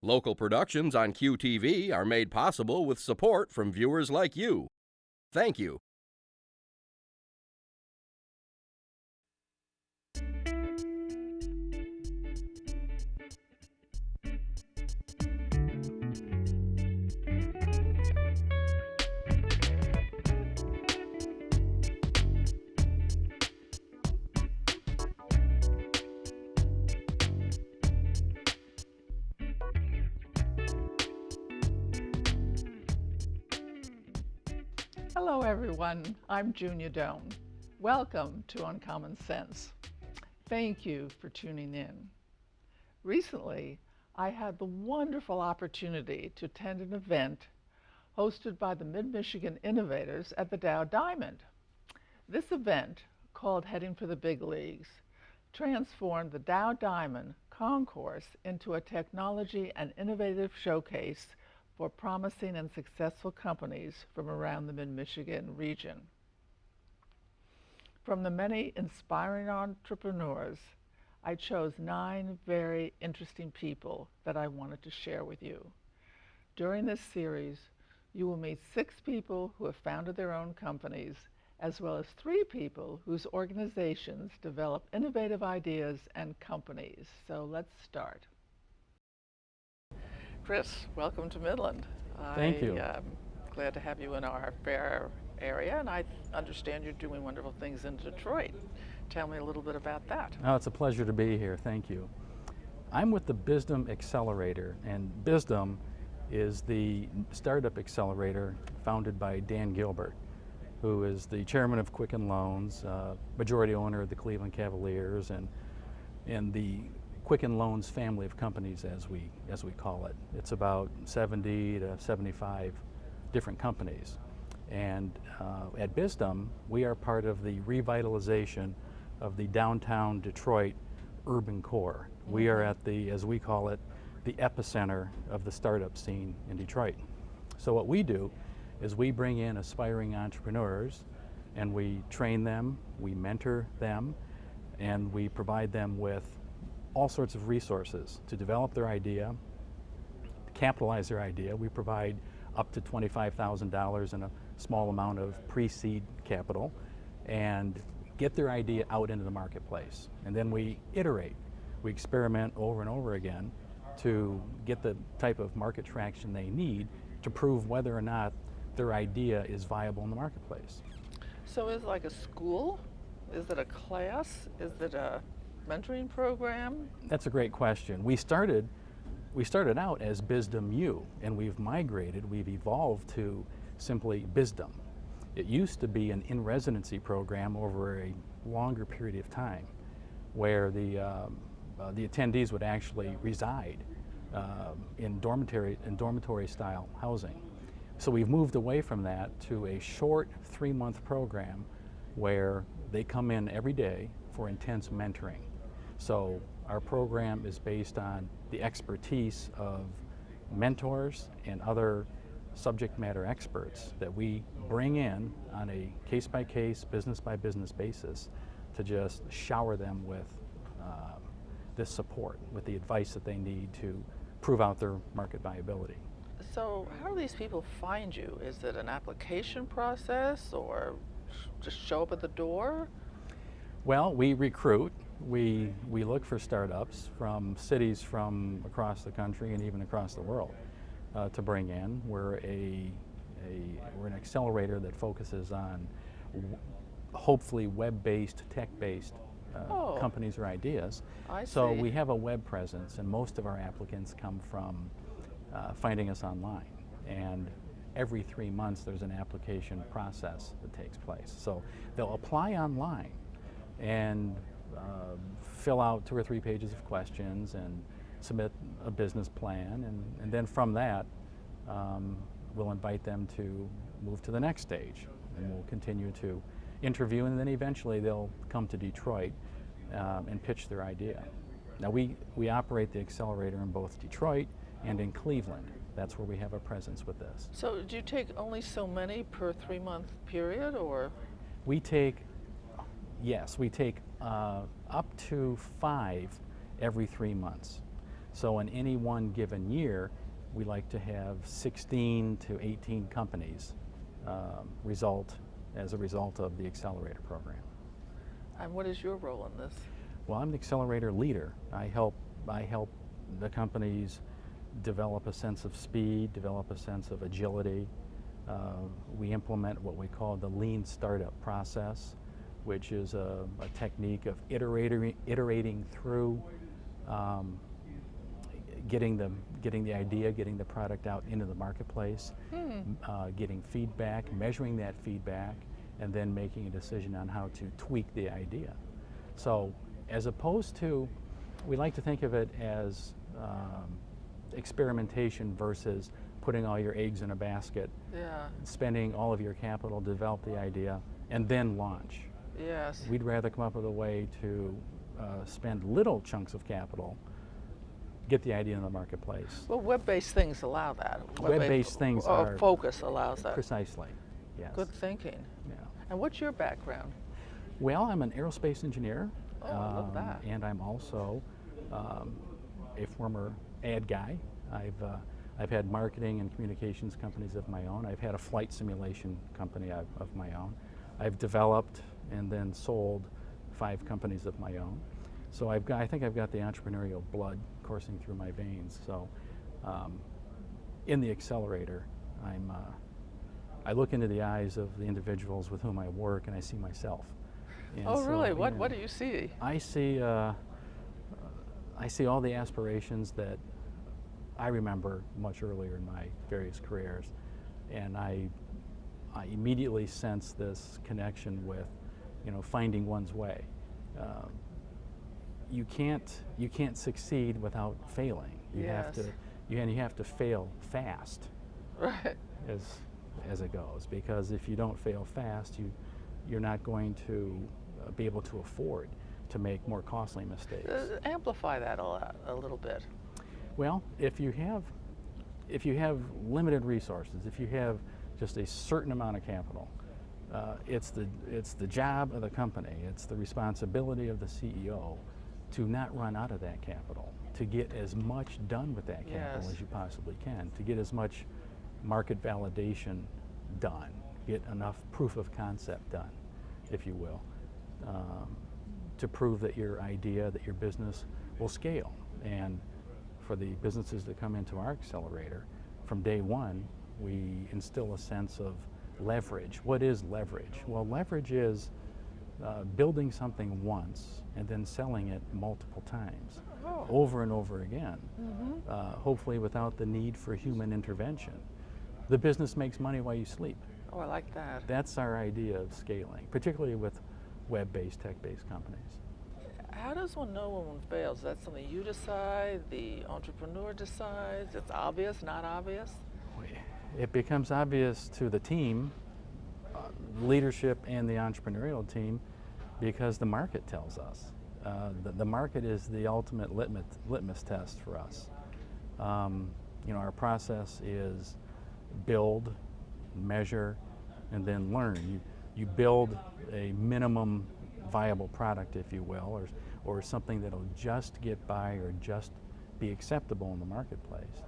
Local productions on QTV are made possible with support from viewers like you. Thank you. Hello everyone, I'm Junia. Welcome to Uncommon Sense. Thank you for tuning in. Recently, I had the wonderful opportunity to attend an event hosted by the Mid-Michigan Innovators at the Dow Diamond. This event, called Heading for the Big Leagues, transformed the Dow Diamond Concourse into a technology and innovative showcase for promising and successful companies from around the Mid-Michigan region. From the many inspiring entrepreneurs, I chose 9 very interesting people that I wanted to share with you. During this series, you will meet 6 people who have founded their own companies, as well as 3 people whose organizations develop innovative ideas and companies. So let's start. Chris, welcome to Midland. Thank you. I'm glad to have you in our fair area, and I understand you're doing wonderful things in Detroit. Tell me a little bit about that. Oh, it's a pleasure to be here. Thank you. I'm with the BISDM Accelerator, and BISDM is the startup accelerator founded by Dan Gilbert, who is the chairman of Quicken Loans, majority owner of the Cleveland Cavaliers, and the Quicken Loans family of companies, as we call it. It's about 70 to 75 different companies. And at BISDM, we are part of the revitalization of the downtown Detroit urban core. We are at the, as we call it, the epicenter of the startup scene in Detroit. So what we do is we bring in aspiring entrepreneurs and we train them, we mentor them, and we provide them with all sorts of resources to develop their idea, to capitalize their idea. We provide up to $25,000 and a small amount of pre-seed capital and get their idea out into the marketplace. And then we iterate. We experiment over and over again to get the type of market traction they need to prove whether or not their idea is viable in the marketplace. So is it like a school? Is it a class? Is it a mentoring program? That's a great question. We started out as BISDM U, and we've evolved to simply BISDM. It used to be an in-residency program over a longer period of time, where the attendees would actually reside in dormitory style housing. So we've moved away from that to a short 3-month program where they come in every day for intense mentoring. So our program is based on the expertise of mentors and other subject matter experts that we bring in on a case-by-case, business-by-business basis to just shower them with this support, with the advice that they need to prove out their market viability. So how do these people find you? Is it an application process or just show up at the door? Well, we recruit. We look for startups from cities from across the country and even across the world to bring in. We're an accelerator that focuses on hopefully web-based, tech-based companies or ideas. So we have a web presence, and most of our applicants come from finding us online. And every 3 months there's an application process that takes place. So they'll apply online and fill out 2 or 3 pages of questions and submit a business plan, and then from that we'll invite them to move to the next stage, and we'll continue to interview, and then eventually they'll come to Detroit and pitch their idea. Now we operate the accelerator in both Detroit and in Cleveland. That's where we have a presence with this. So do you take only so many per 3-month period, or? We take up to 5 every 3 months. So in any one given year, we like to have 16 to 18 companies as a result of the accelerator program. And what is your role in this? Well, I'm the accelerator leader. I help the companies develop a sense of speed, develop a sense of agility. We implement what we call the lean startup process, which is a technique of iterating through getting the idea, getting the product out into the marketplace, getting feedback, measuring that feedback, and then making a decision on how to tweak the idea. So as opposed to, we like to think of it as experimentation versus putting all your eggs in a basket, spending all of your capital to develop the idea, and then launch. Yes. We'd rather come up with a way to spend little chunks of capital, get the idea in the marketplace. Well, web-based things allow that. Web-based things are... Focus allows that. Precisely, yes. Good thinking. Yeah. And what's your background? Well, I'm an aerospace engineer. Oh, I love that. And I'm also a former ad guy. I've had marketing and communications companies of my own. I've had a flight simulation company of my own. I've developed and then sold 5 companies of my own. So I think I've got the entrepreneurial blood coursing through my veins. So in the accelerator, I look into the eyes of the individuals with whom I work, and I see myself. And oh, so, really? What do you see? I see all the aspirations that I remember much earlier in my various careers, and I immediately sense this connection with, finding one's way. You can't succeed without failing. You have to fail fast. Right. As it goes, because if you don't fail fast, you're not going to be able to afford to make more costly mistakes. Amplify that a little bit. Well, if you have limited resources, if you have just a certain amount of capital, it's the job of the company, it's the responsibility of the CEO to not run out of that capital, to get as much done with that capital as you possibly can, to get as much market validation done, get enough proof of concept done, if you will, to prove that your idea, that your business will scale. And for the businesses that come into our accelerator, from day one, we instill a sense of leverage. What is leverage? Well, leverage is building something once and then selling it multiple times, over and over again, hopefully without the need for human intervention. The business makes money while you sleep. Oh, I like that. That's our idea of scaling, particularly with web-based, tech-based companies. How does one know when one fails? Is that something you decide, the entrepreneur decides? It's obvious, not obvious? It becomes obvious to the team, leadership and the entrepreneurial team, because the market tells us. The market is the ultimate litmus test for us. Our process is build, measure, and then learn. You build a minimum viable product, if you will, or something that'll just get by or just be acceptable in the marketplace.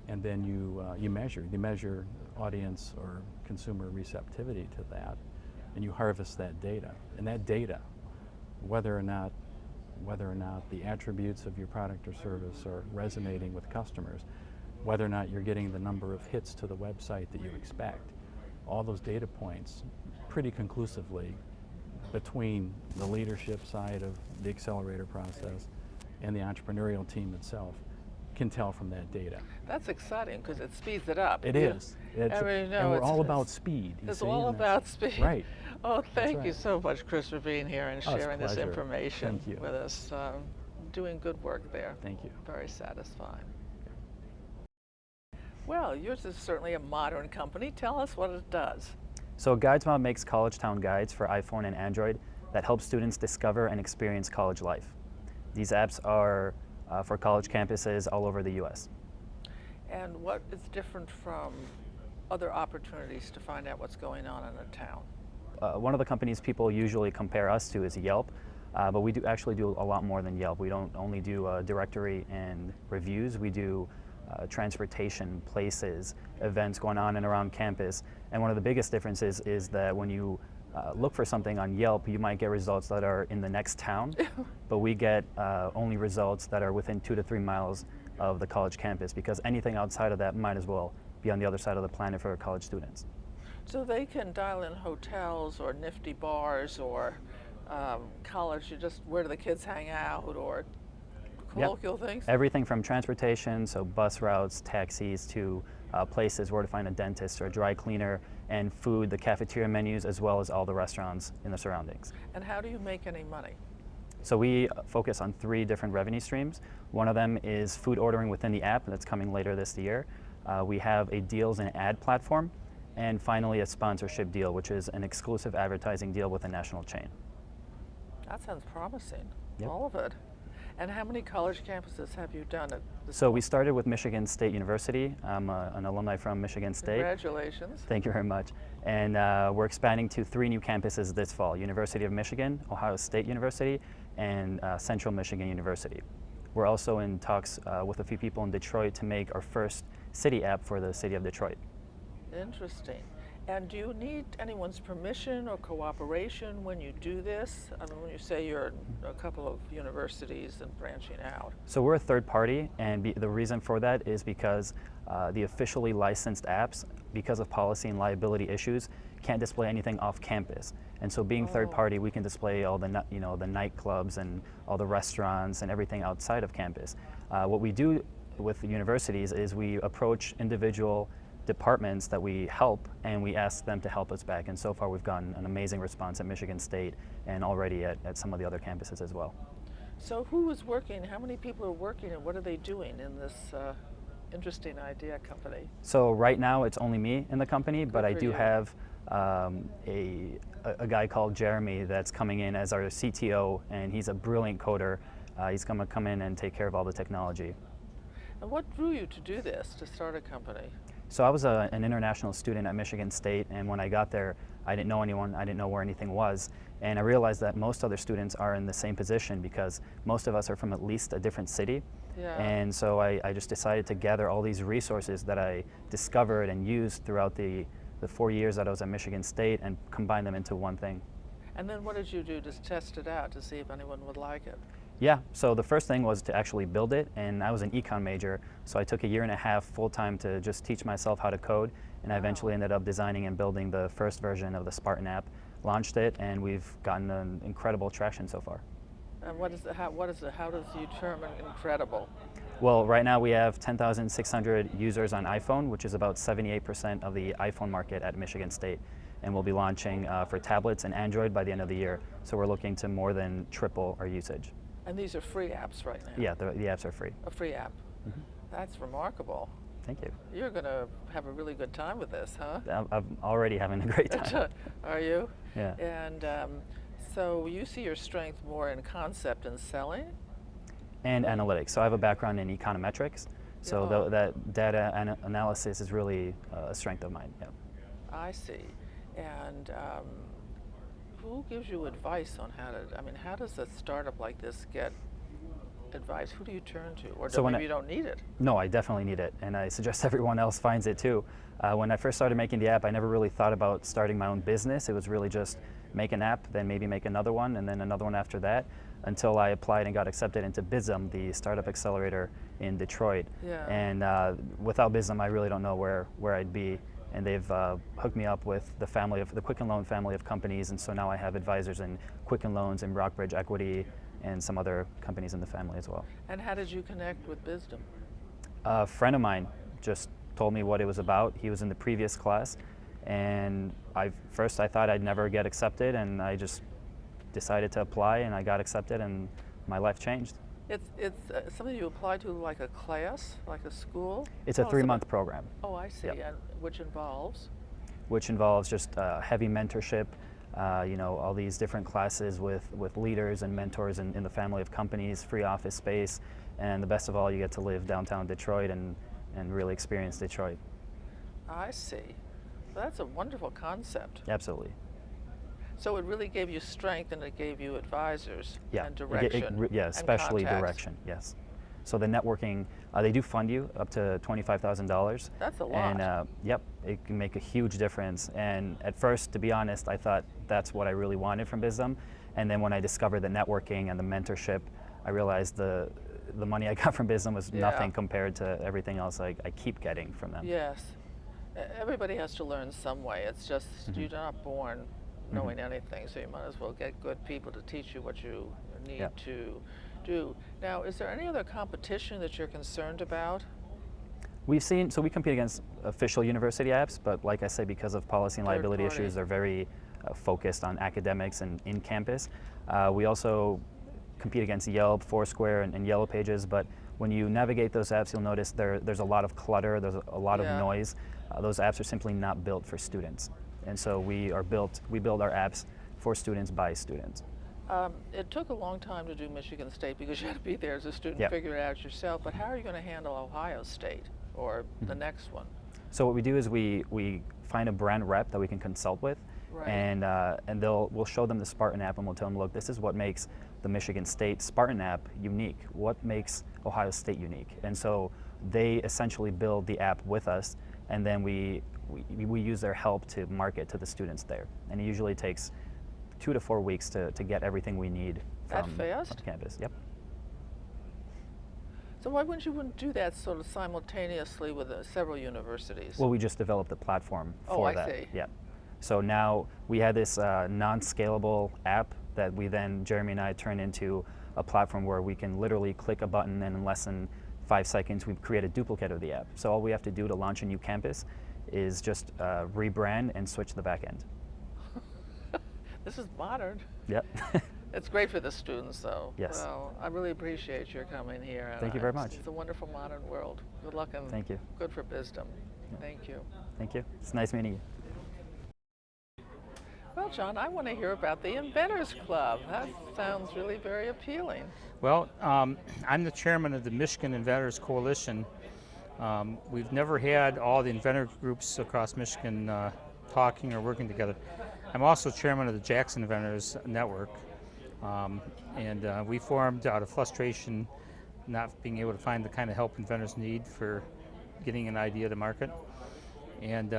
And then you measure audience or consumer receptivity to that, and you harvest that data. And that data, whether or not the attributes of your product or service are resonating with customers, whether or not you're getting the number of hits to the website that you expect, all those data points pretty conclusively between the leadership side of the accelerator process and the entrepreneurial team itself can tell from that data. That's exciting because it speeds it up. It is. And we're all about speed. It's all about speed. Right. Oh, thank you so much, Chris, for being here and sharing this pleasure. information Thank you. with us. Doing good work there. Thank you. Very satisfying. Well, yours is certainly a modern company. Tell us what it does. So GuidesMob makes college town guides for iPhone and Android that help students discover and experience college life. These apps are for college campuses all over the U.S. And what is different from other opportunities to find out what's going on in a town? One of the companies people usually compare us to is Yelp. but we do actually do a lot more than Yelp. We don't only do directory and reviews, we do transportation, places, events going on and around campus. And one of the biggest differences is that when you look for something on Yelp, you might get results that are in the next town, but we get only results that are within 2 to 3 miles of the college campus, because anything outside of that might as well be on the other side of the planet for college students. So they can dial in hotels or nifty bars or college, just where do the kids hang out, or colloquial things? Everything from transportation, so bus routes, taxis, to places where to find a dentist or a dry cleaner, and food, the cafeteria menus, as well as all the restaurants in the surroundings. And how do you make any money? So we focus on 3 different revenue streams. One of them is food ordering within the app, that's coming later this year. We have a deals and ad platform, and finally a sponsorship deal, which is an exclusive advertising deal with a national chain. That sounds promising, Yep. all of it. And how many college campuses have you done at this So point? we started with Michigan State University. I'm an alumni from Michigan State. Congratulations. Thank you very much. And we're expanding to 3 new campuses this fall: University of Michigan, Ohio State University, and Central Michigan University. We're also in talks with a few people in Detroit to make our first city app for the city of Detroit. Interesting. And do you need anyone's permission or cooperation when you do this? I mean, when you say you're in a couple of universities and branching out. So we're a third party, and the reason for that is because the officially licensed apps, because of policy and liability issues, can't display anything off campus. And so being third party, we can display all the the nightclubs and all the restaurants and everything outside of campus. What we do with the universities is we approach individual departments that we help, and we ask them to help us back. And so far we've gotten an amazing response at Michigan State and already at some of the other campuses as well. So who is working? How many people are working, and what are they doing in this interesting idea company? So right now it's only me in the company, but I for do you. have a guy called Jeremy that's coming in as our CTO, and he's a brilliant coder. He's going to come in and take care of all the technology. And what drew you to do this, to start a company? So I was an international student at Michigan State, and when I got there, I didn't know anyone, I didn't know where anything was, and I realized that most other students are in the same position because most of us are from at least a different city. Yeah. And so I just decided to gather all these resources that I discovered and used throughout the 4 years that I was at Michigan State and combine them into one thing. And then what did you do? Just test it out to see if anyone would like it? Yeah, so the first thing was to actually build it, and I was an econ major, so I took 1.5 years full-time to just teach myself how to code, and I eventually ended up designing and building the first version of the Spartan app, launched it, and we've gotten an incredible traction so far. And how does you determine incredible? Well, right now we have 10,600 users on iPhone, which is about 78% of the iPhone market at Michigan State, and we'll be launching for tablets and Android by the end of the year, so we're looking to more than triple our usage. And these are free apps right now? Yeah, the apps are free. A free app. Mm-hmm. That's remarkable. Thank you. You're going to have a really good time with this, huh? I'm already having a great time. Are you? Yeah. And so you see your strength more in concept and selling? And analytics. So I have a background in econometrics, so Yeah. that data analysis is really a strength of mine. Yeah. I see. And who gives you advice on how does a startup like this get advice? Who do you turn to? Or So maybe you don't need it? No, I definitely need it, and I suggest everyone else finds it too. When I first started making the app, I never really thought about starting my own business. It was really just make an app, then maybe make another one, and then another one after that, until I applied and got accepted into BISM, the startup accelerator in Detroit. Yeah. And without BISM, I really don't know where I'd be. And they've hooked me up with the Quicken Loan family of companies, and so now I have advisors in Quicken Loans and Rockbridge Equity and some other companies in the family as well. And how did you connect with Wisdom? A friend of mine just told me what it was about. He was in the previous class, and first I thought I'd never get accepted, and I just decided to apply, and I got accepted, and my life changed. It's something you apply to like a class, like a school? It's a Tell us about- 3-month program, Oh, I see. Yep. And which involves? which involves just heavy mentorship, all these different classes with leaders and mentors in the family of companies, free office space, and the best of all, you get to live downtown Detroit and really experience Detroit. I see. Well, that's a wonderful concept. Absolutely. So it really gave you strength, and it gave you advisors Yeah, and direction. yeah, especially and contacts. direction. Yes. So the networking, they do fund you up to $25,000. That's a lot. And yep, it can make a huge difference. And at first, to be honest, I thought that's what I really wanted from BISDOM. And then when I discovered the networking and the mentorship, I realized the money I got from BISDOM was nothing compared to everything else I keep getting from them. Yes. Everybody has to learn some way. It's just you're not born knowing anything, so you might as well get good people to teach you what you need to do. Now, is there any other competition that you're concerned about? We've seen, so we compete against official university apps, but like I said, because of policy and liability issues, they're very focused on academics and in campus. We also compete against Yelp, Foursquare, and Yellow Pages, but when you navigate those apps, you'll notice there's a lot of clutter, there's a lot of noise. Those apps are simply not built for students. And so we build our apps for students by students. It took a long time to do Michigan State because you had to be there as a student, figure it out yourself, but how are you going to handle Ohio State or the next one? So what we do is we find a brand rep that we can consult with, and we'll show them the Spartan app, and we'll tell them, look, this is what makes the Michigan State Spartan app unique. What makes Ohio State unique? And so they essentially build the app with us, and then we use their help to market to the students there. And it usually takes 2 to 4 weeks to get everything we need from campus. Yep. So why wouldn't you do that sort of simultaneously with several universities? Well, we just developed the platform for that. I see. Yeah. So now we had this non-scalable app that Jeremy and I turned into a platform where we can literally click a button, and in less than 5 seconds we create a duplicate of the app. So all we have to do to launch a new campus is just rebrand and switch the back end. This is modern. Yep. It's great for the students, though. Yes. Well, I really appreciate your coming here. Thank you very much. It's a wonderful modern world. Good luck and thank you. Good for BISDOM. Thank you. Thank you. It's nice meeting you. Well, John, I want to hear about the Inventors Club. That sounds really very appealing. Well, I'm the chairman of the Michigan Inventors Coalition. We've never had all the inventor groups across Michigan talking or working together. I'm also chairman of the Jackson Inventors Network, and we formed out of frustration not being able to find the kind of help inventors need for getting an idea to market, and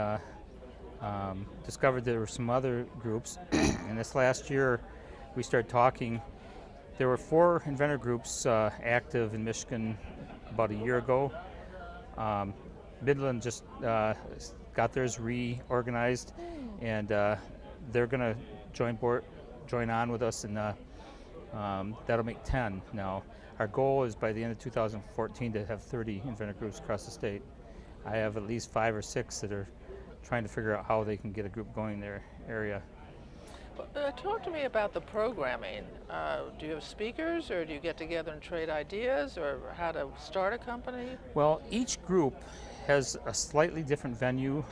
discovered there were some other groups. And this last year we started talking. There were 4 inventor groups active in Michigan about a year ago. Midland just got theirs reorganized, and they're going to join on with us, and that'll make 10 now. Our goal is by the end of 2014 to have 30 inventor groups across the state. I have at least 5 or 6 that are trying to figure out how they can get a group going in their area. Talk to me about the programming. Do you have speakers, or do you get together and trade ideas, or how to start a company? Well, each group has a slightly different venue.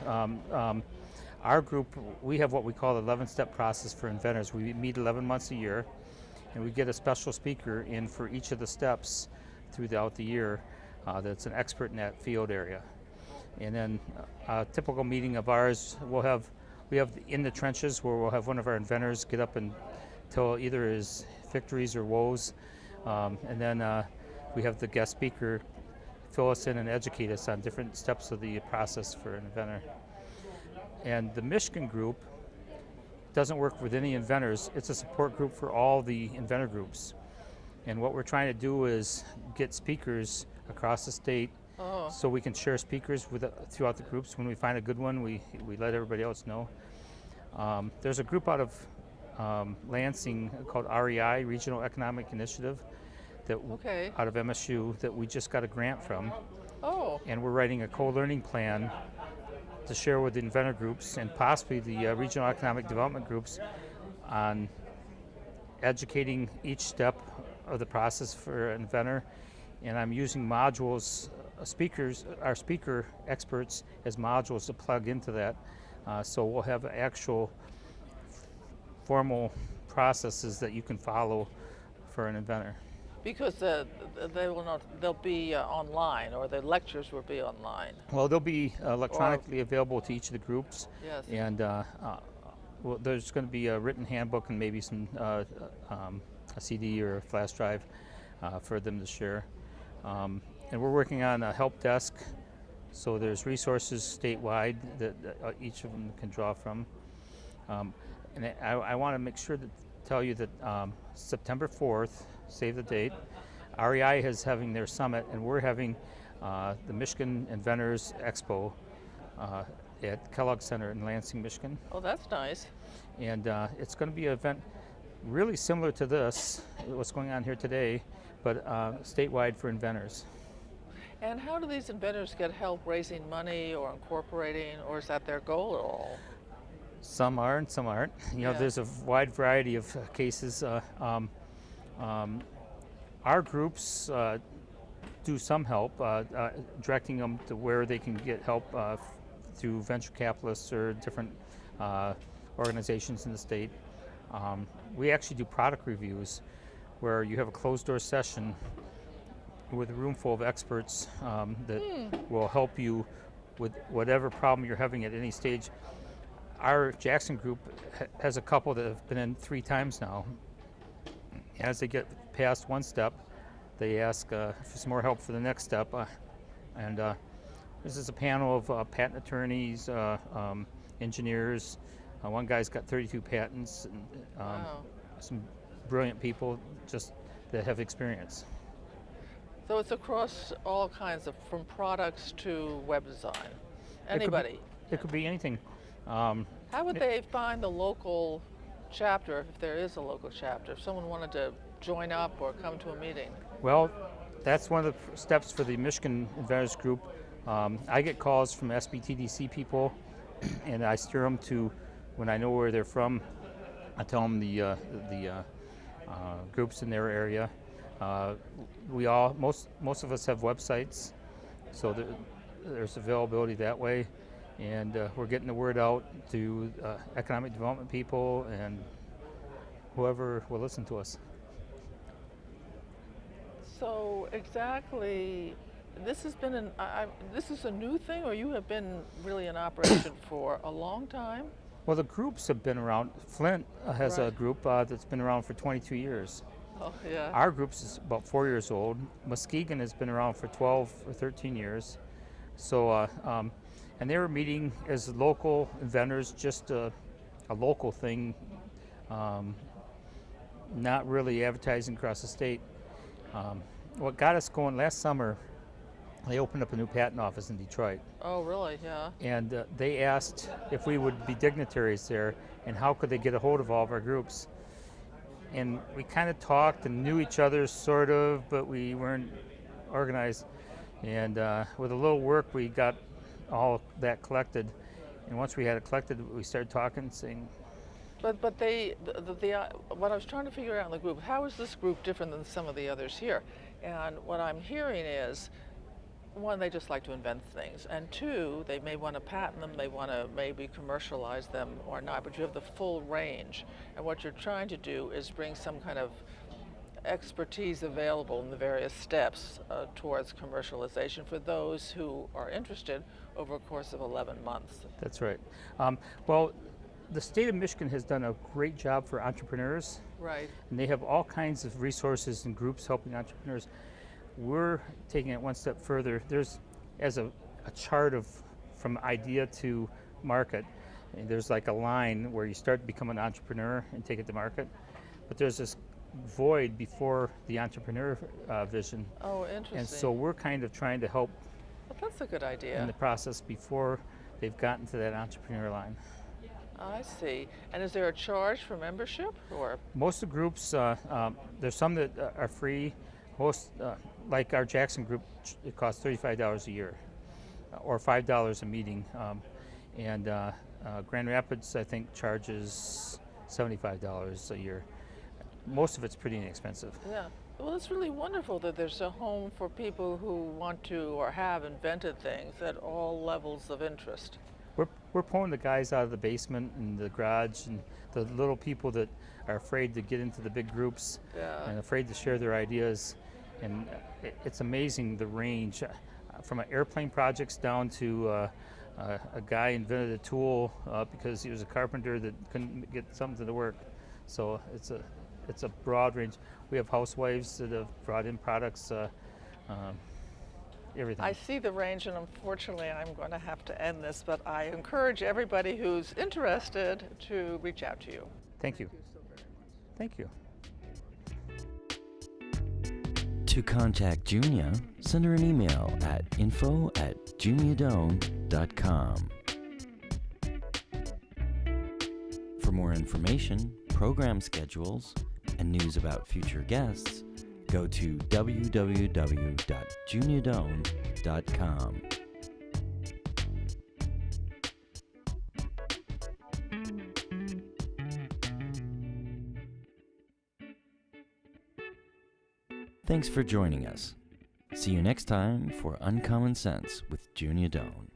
Our group, we have what we call the 11-step process for inventors. We meet 11 months a year, and we get a special speaker in for each of the steps throughout the year that's an expert in that field area. And then a typical meeting of ours, we have in the trenches, where we'll have one of our inventors get up and tell either his victories or woes, and then we have the guest speaker fill us in and educate us on different steps of the process for an inventor. And the Michigan group doesn't work with any inventors. It's a support group for all the inventor groups. And what we're trying to do is get speakers across the state so we can share speakers throughout the groups. When we find a good one, we let everybody else know. There's a group out of Lansing called REI, Regional Economic Initiative, out of MSU, that we just got a grant from. And we're writing a co-learning plan to share with the inventor groups and possibly the regional economic development groups on educating each step of the process for an inventor. And I'm using modules, our speaker experts as modules to plug into that. So we'll have actual formal processes that you can follow for an inventor. Because they'll be online, or the lectures will be online. Well, they'll be electronically available to each of the groups. Yes. And well, there's going to be a written handbook and maybe some a CD or a flash drive for them to share. And we're working on a help desk, so there's resources statewide that each of them can draw from. And I want to make sure to tell you that September 4th, save the date, REI is having their summit, and we're having the Michigan Inventors Expo at Kellogg Center in Lansing, Michigan. Oh, that's nice. And it's going to be an event really similar to this, what's going on here today, but statewide for inventors. And how do these inventors get help raising money or incorporating, or is that their goal at all? Some are and some aren't. You know, Yeah. there's a wide variety of cases. Our groups do some help, directing them to where they can get help through venture capitalists or different organizations in the state. We actually do product reviews where you have a closed door session with a room full of experts that will help you with whatever problem you're having at any stage. Our Jackson group has a couple that have been in 3 times now. As they get past one step, they ask for some more help for the next step. This is a panel of patent attorneys, engineers. One guy's got 32 patents, and Wow. some brilliant people just that have experience. So it's across all kinds of, from products to web design. Anybody. It could be anything. How would they find the local chapter, if there is a local chapter, if someone wanted to join up or come to a meeting? Well, that's one of the steps for the Michigan Inventors Group. I get calls from SBTDC people, and I steer them to, when I know where they're from, I tell them the groups in their area. Most of us have websites, so there's availability that way, and we're getting the word out to economic development people and whoever will listen to us. So exactly, this has been this is a new thing, or you have been really in operation for a long time? Well, the groups have been around. Flint has a Right. group that's been around for 22 years. Oh, yeah. Our group is about 4 years old. Muskegon has been around for 12 or 13 years. So, and they were meeting as local inventors, just a local thing, not really advertising across the state. What got us going last summer, they opened up a new patent office in Detroit. Oh, really? Yeah. And they asked if we would be dignitaries there and how could they get a hold of all of our groups. And we kind of talked and knew each other sort of, but we weren't organized. And with a little work, we got all that collected. And once we had it collected, we started talking, saying, But what I was trying to figure out in the group, how is this group different than some of the others here? And what I'm hearing is, one, they just like to invent things, and two, they may want to patent them, they want to maybe commercialize them or not, but you have the full range. And what you're trying to do is bring some kind of expertise available in the various steps towards commercialization for those who are interested over a course of 11 months. that's right. Well, the state of Michigan has done a great job for entrepreneurs. Right. And they have all kinds of resources and groups helping entrepreneurs. We're taking it one step further. There's, as a chart of from idea to market, and there's like a line where you start to become an entrepreneur and take it to market. But there's this void before the entrepreneur vision. Oh, interesting. And so we're kind of trying to help Well, that's a good idea. in the process before they've gotten to that entrepreneur line. I see. And is there a charge for membership, or? Most of the groups, there's some that are free. Most, like our Jackson group, it costs $35 a year, or $5 a meeting. And Grand Rapids, I think, charges $75 a year. Most of it's pretty inexpensive. Yeah. Well, it's really wonderful that there's a home for people who want to or have invented things at all levels of interest. We're pulling the guys out of the basement and the garage and the little people that are afraid to get into the big groups and Yeah. afraid to share their ideas. And it's amazing the range from airplane projects down to A guy invented a tool because he was a carpenter that couldn't get something to work. So it's a broad range. We have housewives that have brought in products, everything. I see the range, and unfortunately I'm going to have to end this, but I encourage everybody who's interested to reach out to you. Thank you. So very much. Thank you. To contact Junia, send her an email at info@juniadome.com. For more information, program schedules, and news about future guests, go to www.juniadome.com. Thanks for joining us. See you next time for Uncommon Sense with Junia Doan.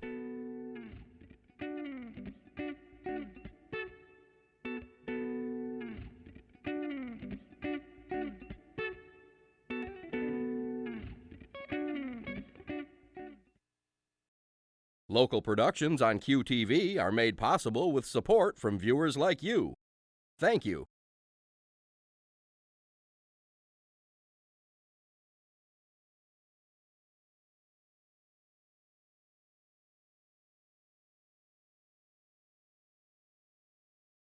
Local productions on QTV are made possible with support from viewers like you. Thank you.